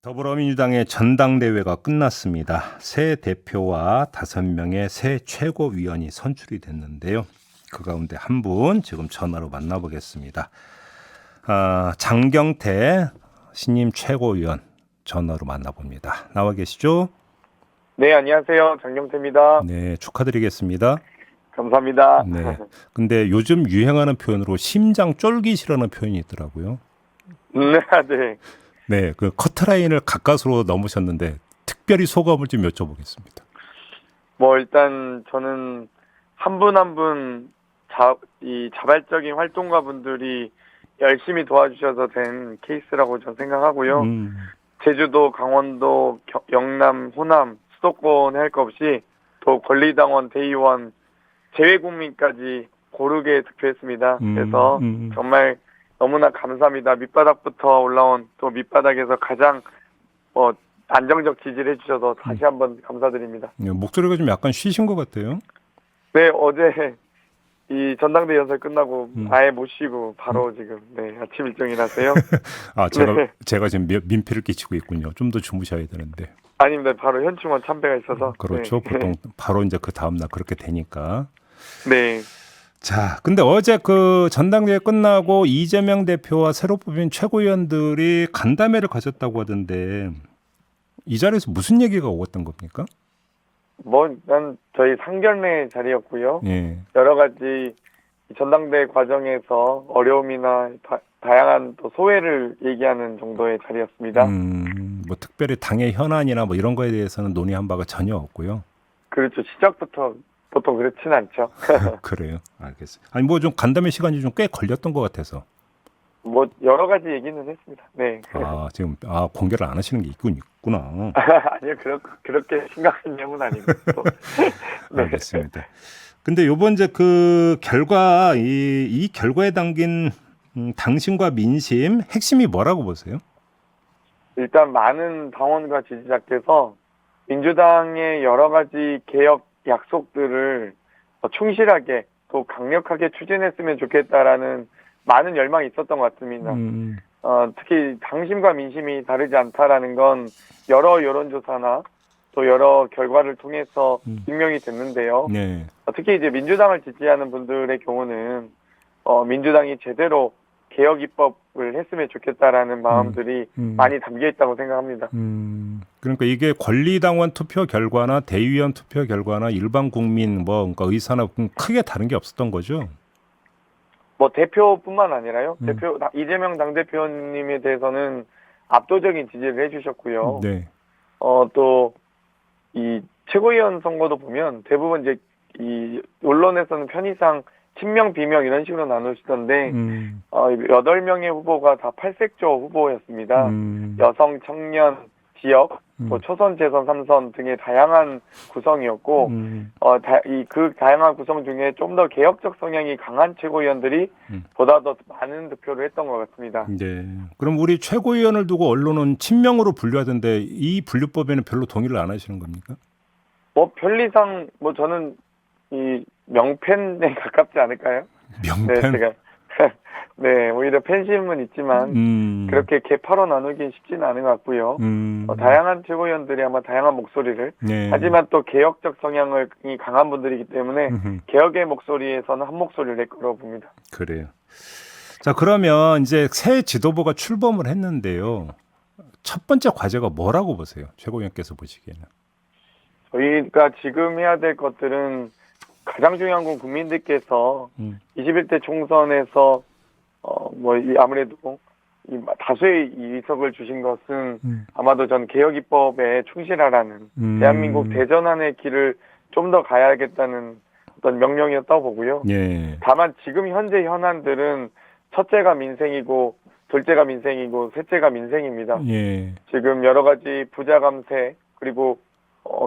더불어민주당의 전당대회가 끝났습니다. 새 대표와 5명의 새 최고위원이 선출이 됐는데요. 그 가운데 한 분 지금 전화로 만나보겠습니다. 장경태 신임 최고위원 전화로 만나봅니다. 나와 계시죠? 네, 안녕하세요. 장경태입니다. 네, 축하드리겠습니다. 감사합니다. 네. 근데 요즘 유행하는 표현으로 심장 쫄깃이라는 표현이 있더라고요. 네. 네, 그 커트라인을 가까스로 넘으셨는데 특별히 소감을 좀 여쭤보겠습니다. 일단 저는 한 분 한 분 이 자발적인 활동가분들이 열심히 도와주셔서 된 케이스라고 저는 생각하고요. 제주도, 강원도, 영남, 호남, 수도권에 할 것 없이 또 권리당원, 대의원, 재외국민까지 고르게 득표했습니다. 그래서 정말 너무나 감사합니다. 밑바닥부터 올라온 또 밑바닥에서 가장 안정적 지지를 해주셔서 다시 한번 감사드립니다. 목소리가 좀 약간 쉬신 것 같아요. 네, 어제 이 전당대 연설 끝나고 아예 못 쉬고 바로 지금 아침 일정이라서요. 제가 지금 민폐를 끼치고 있군요. 좀 더 주무셔야 되는데. 아닙니다. 바로 현충원 참배가 있어서. 그렇죠. 네. 보통 바로 이제 그 다음 날 그렇게 되니까. 네. 자, 근데 어제 그 전당대회 끝나고 이재명 대표와 새로 뽑힌 최고위원들이 간담회를 가졌다고 하던데 이 자리에서 무슨 얘기가 오갔던 겁니까? 일단 저희 상견례 자리였고요. 예. 여러 가지 전당대 과정에서 어려움이나 다양한 또 소외를 얘기하는 정도의 자리였습니다. 뭐 특별히 당의 현안이나 뭐 이런 거에 대해서는 논의한 바가 전혀 없고요. 그렇죠. 시작부터 보통 그렇진 않죠. 그래요. 알겠어요. 아니 뭐 좀 간담회 시간이 좀 꽤 걸렸던 것 같아서. 여러 가지 얘기는 했습니다. 네. 지금 공개를 안 하시는 게 있구나. 아니요, 그렇게 심각한 내용은 아니고. 네. 알겠습니다. 근데 요번 이제 그 결과 이 결과에 담긴 당신과 민심 핵심이 뭐라고 보세요? 일단 많은 당원과 지지자께서 민주당의 여러 가지 개혁 약속들을 충실하게 또 강력하게 추진했으면 좋겠다라는 많은 열망이 있었던 것 같습니다. 특히 당심과 민심이 다르지 않다라는 건 여러 여론조사나 또 여러 결과를 통해서 증명이 됐는데요. 네. 특히 이제 민주당을 지지하는 분들의 경우는 민주당이 제대로 개혁 입법을 했으면 좋겠다라는 마음들이 많이 담겨 있다고 생각합니다. 그러니까 이게 권리당원 투표 결과나 대의원 투표 결과나 일반 국민 그러니까 의사나 크게 다른 게 없었던 거죠? 대표뿐만 아니라요. 이재명 당대표님에 대해서는 압도적인 지지를 해주셨고요. 네. 또 이 최고위원 선거도 보면 대부분 이제 이 언론에서는 편의상 친명, 비명 이런 식으로 나누시던데 8명의 후보가 다 팔색조 후보였습니다. 여성, 청년, 지역, 초선, 재선, 3선 등의 다양한 구성이었고 그 다양한 구성 중에 좀 더 개혁적 성향이 강한 최고위원들이 보다 더 많은 득표를 했던 것 같습니다. 네. 그럼 우리 최고위원을 두고 언론은 친명으로 분류하던데 이 분류법에는 별로 동의를 안 하시는 겁니까? 편리상 저는 이 명팬에 가깝지 않을까요? 명팬? 네, 제가 오히려 팬심은 있지만 그렇게 개파로 나누긴 쉽지는 않은 것 같고요. 다양한 최고위원들이 아마 다양한 목소리를 하지만 또 개혁적 성향이 강한 분들이기 때문에 개혁의 목소리에서는 한 목소리를 낼 거라고 봅니다. 그래요. 자, 그러면 이제 새 지도부가 출범을 했는데요. 첫 번째 과제가 뭐라고 보세요? 최고위원께서 보시기에는. 저희가 지금 해야 될 것들은 가장 중요한 건 국민들께서 21대 총선에서 아무래도 이 다수의 의석을 주신 것은 아마도 전 개혁 입법에 충실하라는 대한민국 대전환의 길을 좀 더 가야겠다는 어떤 명령이었다고 보고요. 예. 다만 지금 현재 현안들은 첫째가 민생이고 둘째가 민생이고 셋째가 민생입니다. 예. 지금 여러 가지 부자 감세 그리고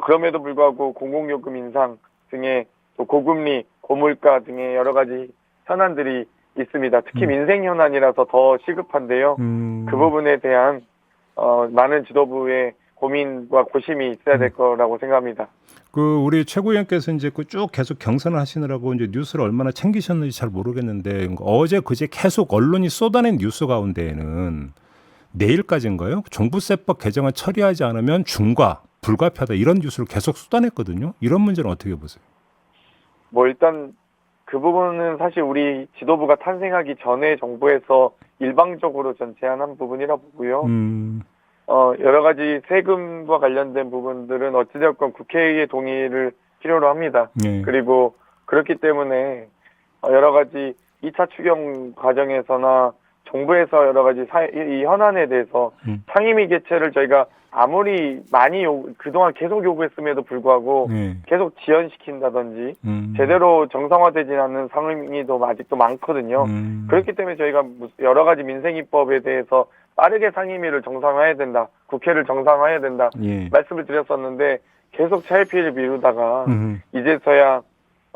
그럼에도 불구하고 공공요금 인상 등의 또 고금리, 고물가 등의 여러 가지 현안들이 있습니다. 특히 민생 현안이라서 더 시급한데요. 그 부분에 대한 많은 지도부의 고민과 고심이 있어야 될 거라고 생각합니다. 우리 최고위원께서 이제 쭉 계속 경선을 하시느라고 이제 뉴스를 얼마나 챙기셨는지 잘 모르겠는데 어제 그제 계속 언론이 쏟아낸 뉴스 가운데에는 내일까지인가요? 종부세법 개정을 처리하지 않으면 중과 불가피하다 이런 뉴스를 계속 쏟아냈거든요. 이런 문제는 어떻게 보세요? 뭐 일단 그 부분은 사실 우리 지도부가 탄생하기 전에 정부에서 일방적으로 전 제안한 부분이라 보고요. 여러 가지 세금과 관련된 부분들은 어찌되었건 국회의 동의를 필요로 합니다. 네. 그리고 그렇기 때문에 여러 가지 2차 추경 과정에서나 정부에서 여러 가지 이 현안에 대해서 상임위 개최를 저희가 아무리 많이 그동안 계속 요구했음에도 불구하고 네. 계속 지연시킨다든지 제대로 정상화되지 않는 상임위도 아직도 많거든요. 그렇기 때문에 저희가 여러 가지 민생입법에 대해서 빠르게 상임위를 정상화해야 된다, 국회를 정상화해야 된다 예. 말씀을 드렸었는데 계속 차일피일 미루다가 이제서야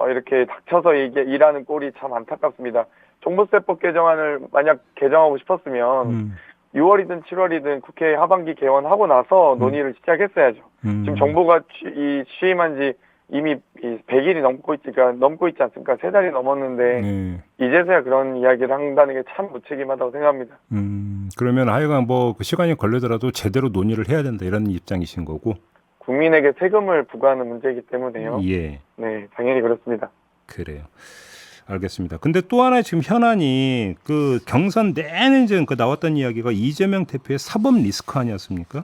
이렇게 닥쳐서 일하는 꼴이 참 안타깝습니다. 종부세법 개정안을 만약 개정하고 싶었으면 6월이든 7월이든 국회 하반기 개원하고 나서 논의를 시작했어야죠. 지금 정부가 취임한 지 이미 100일이 넘고 있지 않습니까? 3달이 넘었는데 네. 이제서야 그런 이야기를 한다는 게 참 무책임하다고 생각합니다. 그러면 하여간 뭐 그 시간이 걸리더라도 제대로 논의를 해야 된다 이런 입장이신 거고. 국민에게 세금을 부과하는 문제이기 때문에요. 예. 네, 당연히 그렇습니다. 그래요. 알겠습니다. 근데 또 하나 지금 현안이 그 경선 내내 이제 그 나왔던 이야기가 이재명 대표의 사법 리스크 아니었습니까?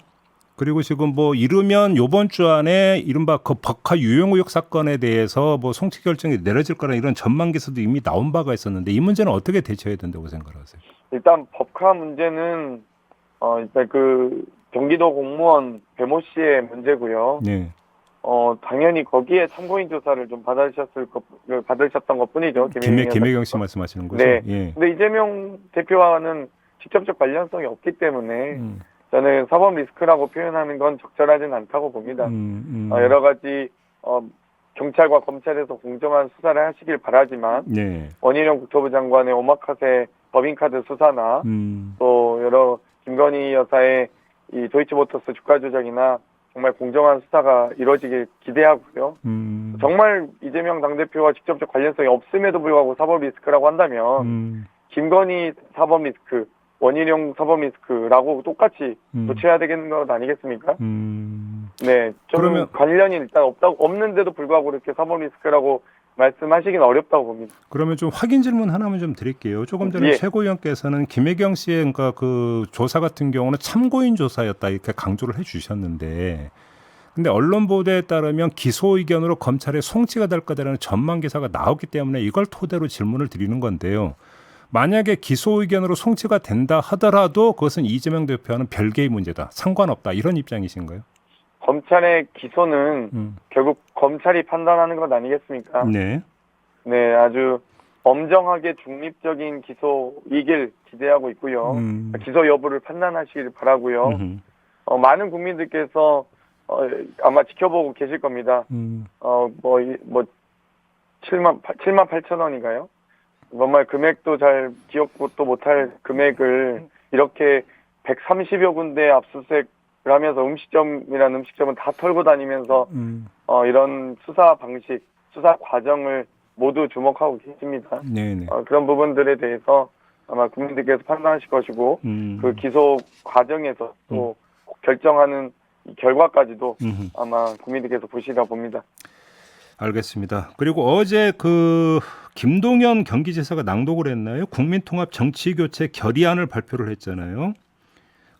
그리고 지금 뭐 이르면 요번 주 안에 이른바 그 법카 유용 의혹 사건에 대해서 뭐 송치 결정이 내려질 거라는 이런 전망 기사도 이미 나온 바가 있었는데 이 문제는 어떻게 대처해야 된다고 생각하세요? 일단 법카 문제는 일단 그 경기도 공무원 배모 씨의 문제고요. 네. 당연히 거기에 참고인 조사를 좀 받으셨던 것뿐이죠. 김혜경 씨 말씀하시는 거죠? 네. 예. 근데 이재명 대표와는 직접적 관련성이 없기 때문에 저는 사법 리스크라고 표현하는 건 적절하진 않다고 봅니다. 여러 가지 경찰과 검찰에서 공정한 수사를 하시길 바라지만 네. 원희룡 국토부 장관의 오마카세 법인카드 수사나 또 여러 김건희 여사의 이 도이치모터스 주가 조작이나 정말 공정한 수사가 이루어지길 기대하고요. 정말 이재명 당대표와 직접적 관련성이 없음에도 불구하고 사법 리스크라고 한다면 김건희 사법 리스크, 원희룡 사법 리스크라고 똑같이 조치해야 되겠는 것 아니겠습니까? 네, 좀 그러면 관련이 일단 없는데도 불구하고 그렇게 사법 리스크라고 말씀하시긴 어렵다고 봅니다. 그러면 좀 확인 질문 하나만 좀 드릴게요. 조금 전에 예. 최고위원께서는 김혜경 씨의 그러니까 그 조사 같은 경우는 참고인 조사였다 이렇게 강조를 해주셨는데, 근데 언론 보도에 따르면 기소 의견으로 검찰에 송치가 될 거다라는 전망 기사가 나왔기 때문에 이걸 토대로 질문을 드리는 건데요. 만약에 기소 의견으로 송치가 된다 하더라도 그것은 이재명 대표와는 별개의 문제다, 상관없다 이런 입장이신가요? 검찰의 기소는 결국 검찰이 판단하는 것 아니겠습니까? 네. 네, 아주 엄정하게 중립적인 기소이길 기대하고 있고요. 기소 여부를 판단하시길 바라고요. 많은 국민들께서 아마 지켜보고 계실 겁니다. 7만 8천 원인가요? 정말 금액도 잘 기억도 못할 금액을 이렇게 130여 군데 압수수색을 하면서 음식점이라는 음식점은 다 털고 다니면서 이런 수사 방식, 수사 과정을 모두 주목하고 계십니다. 네네. 그런 부분들에 대해서 아마 국민들께서 판단하실 것이고 그 기소 과정에서 또 결정하는 이 결과까지도 아마 국민들께서 보시리라 봅니다. 알겠습니다. 그리고 어제 그 김동연 경기지사가 낭독을 했나요? 국민통합 정치교체 결의안을 발표를 했잖아요.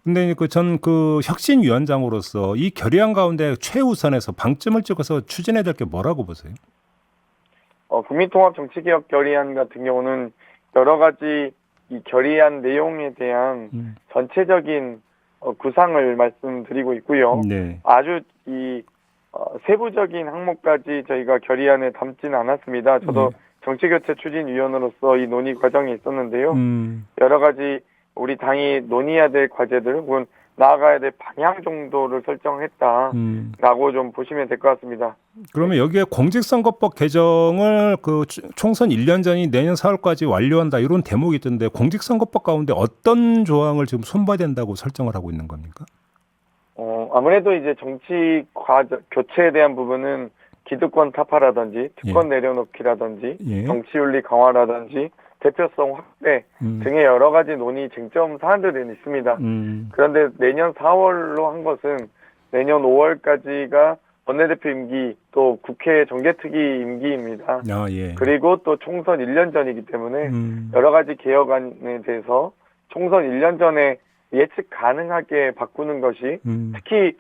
근데 전 그 혁신위원장으로서 이 결의안 가운데 최우선에서 방점을 찍어서 추진해야 될 게 뭐라고 보세요? 국민통합 정치개혁 결의안 같은 경우는 여러 가지 이 결의안 내용에 대한 전체적인 구상을 말씀드리고 있고요. 네. 아주 이 세부적인 항목까지 저희가 결의안에 담지는 않았습니다. 저도 정치교체 추진위원으로서 이 논의 과정에 있었는데요. 여러 가지 우리 당이 논의해야 될 과제들 혹은 나아가야 될 방향 정도를 설정했다라고 좀 보시면 될 것 같습니다. 그러면 여기에 공직선거법 개정을 그 총선 1년 전이 내년 4월까지 완료한다 이런 대목이 있던데 공직선거법 가운데 어떤 조항을 지금 손봐야 된다고 설정을 하고 있는 겁니까? 아무래도 이제 정치 교체에 대한 부분은 기득권 타파라든지 특권 내려놓기라든지 정치윤리 강화라든지 대표성 확대 등의 여러 가지 논의 쟁점 사안들은 있습니다. 그런데 내년 4월로 한 것은 내년 5월까지가 원내대표 임기 또 국회 정개특위 임기입니다. 아, 예. 그리고 또 총선 1년 전이기 때문에 여러 가지 개혁안에 대해서 총선 1년 전에 예측 가능하게 바꾸는 것이 특히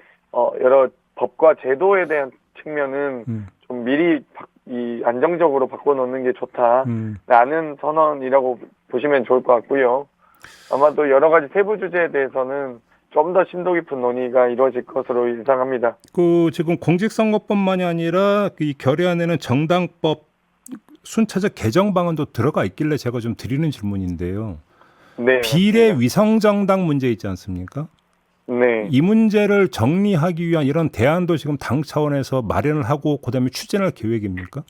여러 법과 제도에 대한 측면은 좀 미리 안정적으로 바꿔놓는 게 좋다라는 선언이라고 보시면 좋을 것 같고요. 아마도 여러 가지 세부 주제에 대해서는 좀 더 심도 깊은 논의가 이루어질 것으로 예상합니다. 그 지금 공직선거법만이 아니라 이 결의안에는 정당법 순차적 개정 방안도 들어가 있길래 제가 좀 드리는 질문인데요. 네. 비례 위성정당 문제 있지 않습니까? 네. 이 문제를 정리하기 위한 이런 대안도 지금 당 차원에서 마련을 하고 그다음에 추진할 계획입니까?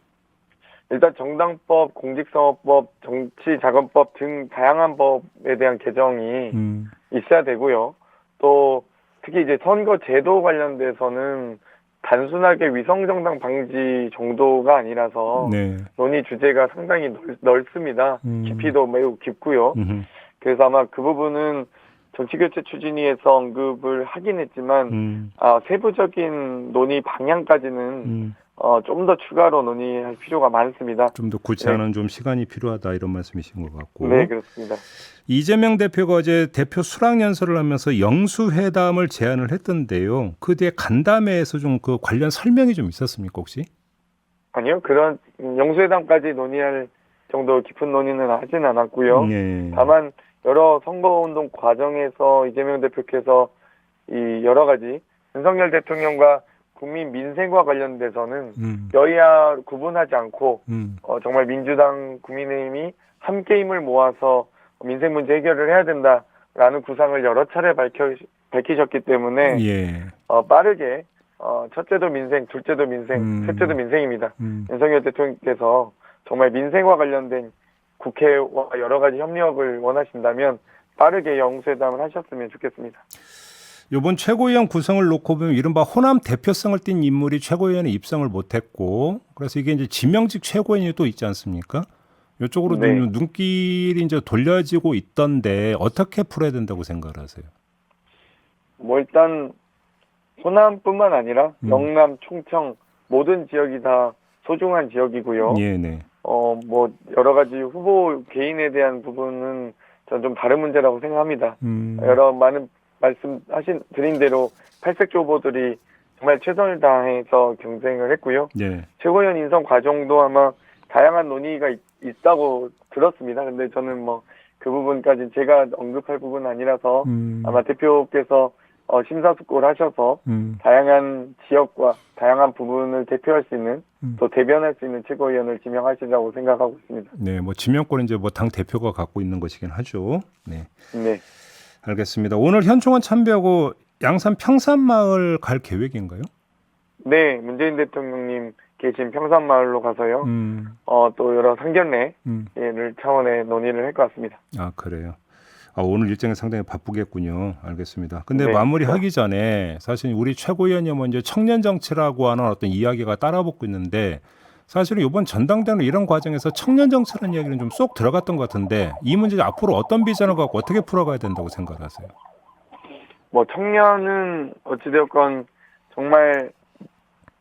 일단 정당법, 공직선거법, 정치자금법 등 다양한 법에 대한 개정이 있어야 되고요. 또 특히 이제 선거 제도 관련돼서는 단순하게 위성정당 방지 정도가 아니라서 네. 논의 주제가 상당히 넓습니다. 깊이도 매우 깊고요. 그래서 아마 그 부분은 정치교체 추진위에서 언급을 하긴 했지만 세부적인 논의 방향까지는 좀 더 추가로 논의할 필요가 많습니다. 좀 더 구체화는 좀 시간이 필요하다 이런 말씀이신 것 같고. 네, 그렇습니다. 이재명 대표가 어제 대표 수락연설을 하면서 영수회담을 제안을 했던데요. 그 뒤에 간담회에서 좀 그 관련 설명이 좀 있었습니까 혹시? 아니요, 그런 영수회담까지 논의할 정도 깊은 논의는 하진 않았고요. 네. 다만 여러 선거운동 과정에서 이재명 대표께서 이 여러 가지 윤석열 대통령과 국민 민생과 관련돼서는 여야 구분하지 않고 정말 민주당, 국민의힘이 함께 힘을 모아서 민생 문제 해결을 해야 된다라는 구상을 여러 차례 밝히셨기 때문에 예. 빠르게 첫째도 민생, 둘째도 민생, 셋째도 민생입니다. 윤석열 대통령께서 정말 민생과 관련된 국회와 여러 가지 협력을 원하신다면 빠르게 영수회담을 하셨으면 좋겠습니다. 이번 최고위원 구성을 놓고 보면 이른바 호남 대표성을 띈 인물이 최고위원에 입성을 못했고 그래서 이게 이제 지명직 최고위원이 또 있지 않습니까? 이쪽으로 네. 눈길이 이제 돌려지고 있던데 어떻게 풀어야 된다고 생각을 하세요? 뭐 일단 호남뿐만 아니라 영남, 충청 모든 지역이 다 소중한 지역이고요. 예, 네. 뭐 여러 가지 후보 개인에 대한 부분은 전 좀 다른 문제라고 생각합니다. 여러 많은 드린 대로 탈색조 후보들이 정말 최선을 다해서 경쟁을 했고요. 예. 최고위원 인선 과정도 아마 다양한 논의가 있다고 들었습니다. 근데 저는 뭐 그 부분까지 제가 언급할 부분은 아니라서 아마 대표께서 심사숙고를 하셔서 다양한 지역과 다양한 부분을 대표할 수 있는 또 대변할 수 있는 최고위원을 지명하시라고 생각하고 있습니다. 네, 뭐 지명권은 이제 뭐 당 대표가 갖고 있는 것이긴 하죠. 네. 네. 알겠습니다. 오늘 현충원 참배하고 양산 평산마을 갈 계획인가요? 네, 문재인 대통령님 계신 평산마을로 가서요. 또 여러 상견례를 차원의 논의를 할 것 같습니다. 아, 그래요. 오늘 일정이 상당히 바쁘겠군요. 알겠습니다. 근데 네. 마무리하기 전에 사실 우리 최고위원이 먼저 청년 정치라고 하는 어떤 이야기가 따라붙고 있는데 사실은 이번 전당대회 이런 과정에서 청년 정치라는 이야기는 좀 쏙 들어갔던 것 같은데 이 문제 앞으로 어떤 비전을 갖고 어떻게 풀어가야 된다고 생각하세요? 뭐 청년은 어찌되었건 정말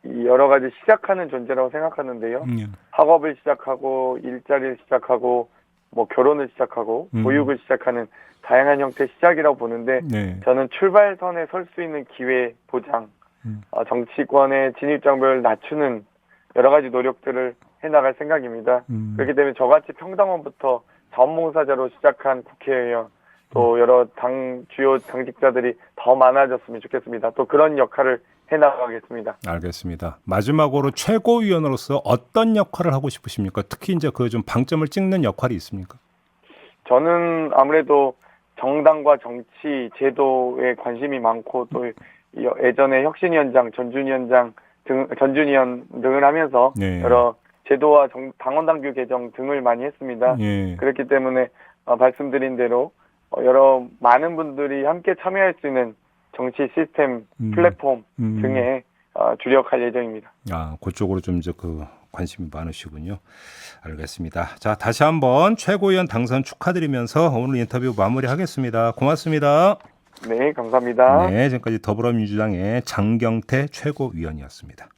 이 여러 가지 시작하는 존재라고 생각하는데요. 학업을 시작하고 일자리를 시작하고 뭐 결혼을 시작하고 보육을 시작하는 다양한 형태의 시작이라고 보는데 네. 저는 출발선에 설 수 있는 기회 보장, 정치권의 진입장벽을 낮추는 여러 가지 노력들을 해나갈 생각입니다. 그렇기 때문에 저같이 평당원부터 자원봉사자로 시작한 국회의원 또 여러 주요 당직자들이 더 많아졌으면 좋겠습니다. 또 그런 역할을 해나가겠습니다. 알겠습니다. 마지막으로 최고위원으로서 어떤 역할을 하고 싶으십니까? 특히 이제 그 좀 방점을 찍는 역할이 있습니까? 저는 아무래도 정당과 정치 제도에 관심이 많고 또 예전에 혁신위원장, 전준위원 등을 하면서 네. 여러 제도와 당원당규 개정 등을 많이 했습니다. 예. 그렇기 때문에 말씀드린 대로 여러 많은 분들이 함께 참여할 수 있는 정치 시스템, 플랫폼 등에 주력할 예정입니다. 그쪽으로 좀 이제 그 관심이 많으시군요. 알겠습니다. 자, 다시 한번 최고위원 당선 축하드리면서 오늘 인터뷰 마무리하겠습니다. 고맙습니다. 네, 감사합니다. 네, 지금까지 더불어민주당의 장경태 최고위원이었습니다.